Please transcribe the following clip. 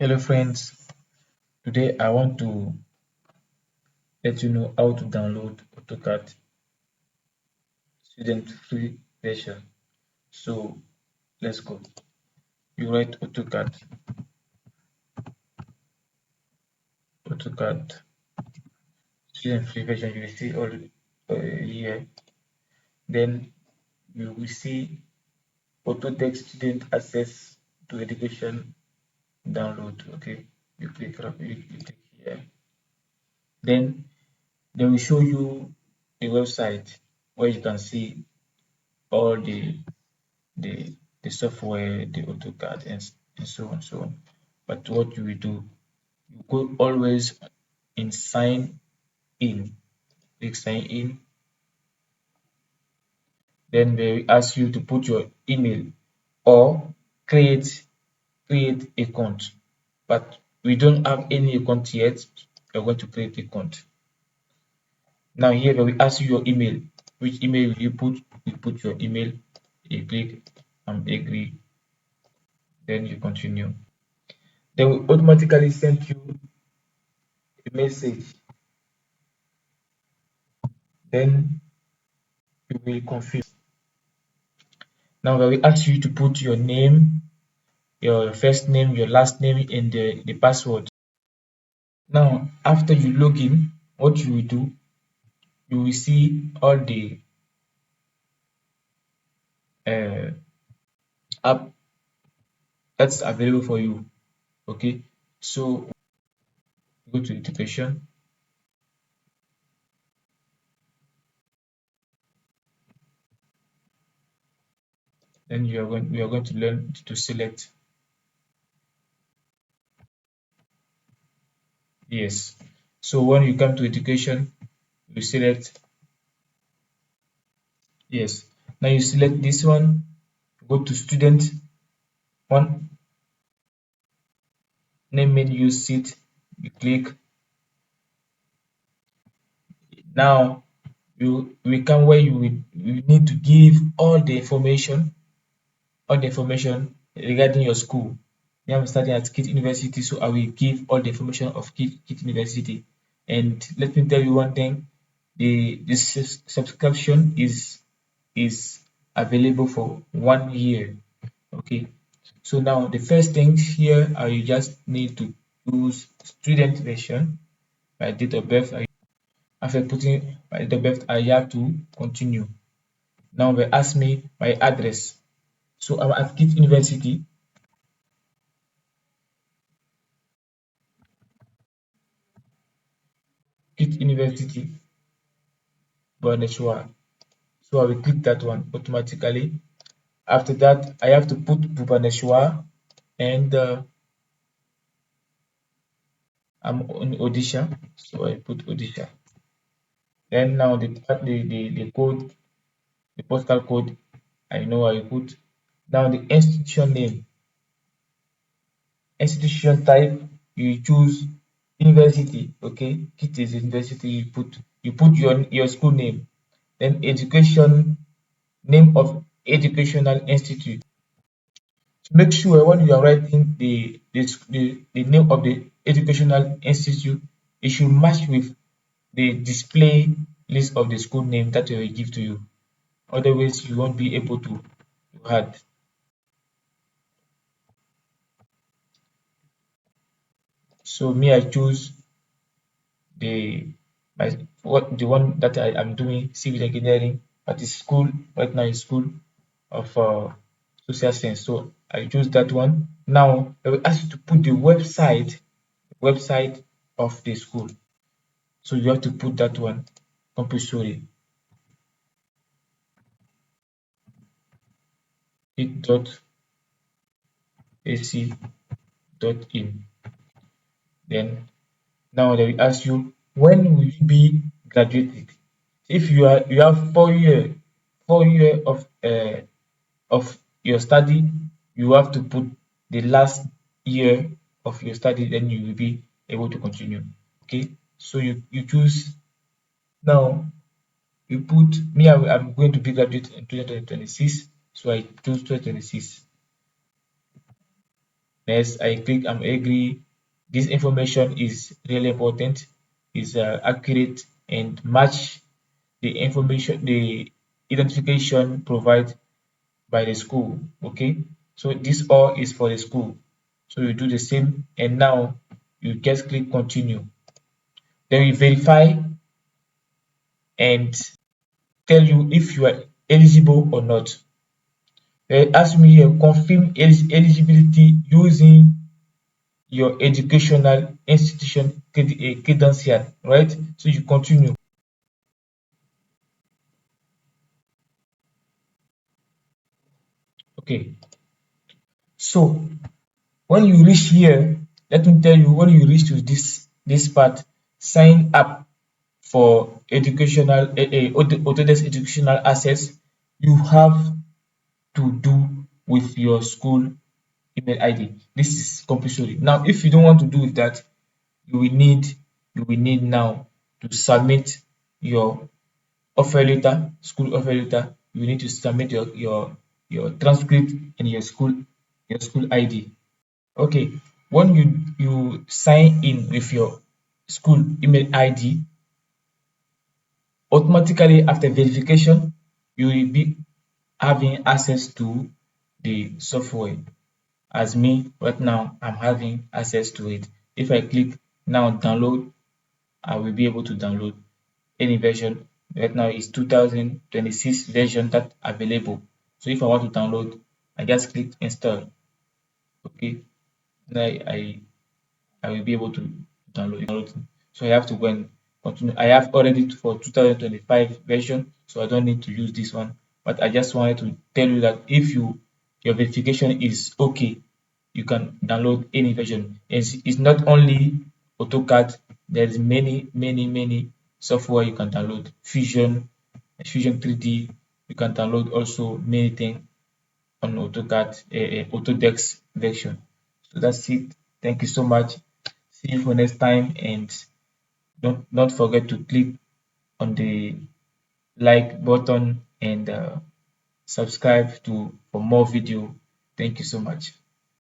Hello friends, today I want to let you know how to download Autocad student free version. So let's go. You write Autocad student free version, you will see all here. Then you will see Autodesk student access to education download. Okay, you click here. Then they will show you a website where you can see all the the software, the AutoCAD, and so on, so on. But what you will do, you go always in sign in, click sign in, then they will ask you to put your email or create account. But we don't have any account yet. We're going to create account. Now here they will ask you your email. Which email will you put? You put your email, you click agree, then you continue. They will automatically send you a message. Then you will confirm. Now they will ask you to put your name, your first name, your last name, and the password. Now after you log in, what you will do, you will see all the uh, app that's available for you. Okay, so go to education, then you are going to learn to select yes. So when you come to education, you select yes. Now you select this one, go to student one, name menu seat, you click. Now you will come where you need to give all the information regarding your school. Now I'm starting at Kit University, so I will give all the information of Kit University. And let me tell you one thing, the subscription is available for 1 year. Okay, so now the first thing here, I just need to choose student version, my date of birth. After putting my date of birth, I have to continue. Now they ask me my address. So I'm at Kit University, Kit University, Bhubaneswar. So I will click that one automatically. After that, I have to put Bhubaneswar, and I'm on Odisha, so I put Odisha. Then now the code, the postal code, I know I put. Now the institution name, institution type, you choose university. Okay, it is university. You put your school name. Then education, name of educational institute. So make sure when you are writing the name of the educational institute, it should match with the display list of the school name that they will give to you. Otherwise, you won't be able to add. So me, I choose the the one that I am doing civil engineering, but is school right now is school of social science. So I choose that one. Now I will ask you to put the website of the school. So you have to put that one compulsory. It dot ac dot in. Then now they will ask you when will you be graduated. If you have 4 year of your study, you have to put the last year of your study, then you will be able to continue. Okay, so you choose now. You put me. I'm going to be graduate in 2026, so I choose 2026. Next, I click I'm agree. This information is really important, is accurate and match the information, the identification provided by the school. Okay, so this all is for the school. So you do the same, and now you just click continue. Then you verify and tell you if you are eligible or not. Then ask me here, confirm eligibility using your educational institution credential, right? So you continue. Okay, so when you reach here, let me tell you, when you reach to this part, sign up for educational Autodesk educational access. You have to do with your school email ID. This is compulsory. Now, if you don't want to do with that, you will need you will need now to submit your offer letter, school offer letter. You need to submit your transcript and your school ID. Okay, when you sign in with your school email ID, automatically after verification, you will be having access to the software. As me right now, I'm having access to it. If I click now download, I will be able to download any version. Right now is 2026 version that available. So if I want to download, I just click install. Okay, now I will be able to download it. So I have to go and continue. I have already for 2025 version, so I don't need to use this one. But I just wanted to tell you that if your verification is okay, you can download any version. It's not only AutoCAD. There's many software you can download. Fusion 3D. You can download also many things on AutoCAD, Autodesk version. So that's it. Thank you so much. See you for next time, and don't forget to click on the like button and subscribe to for more video. Thank you so much.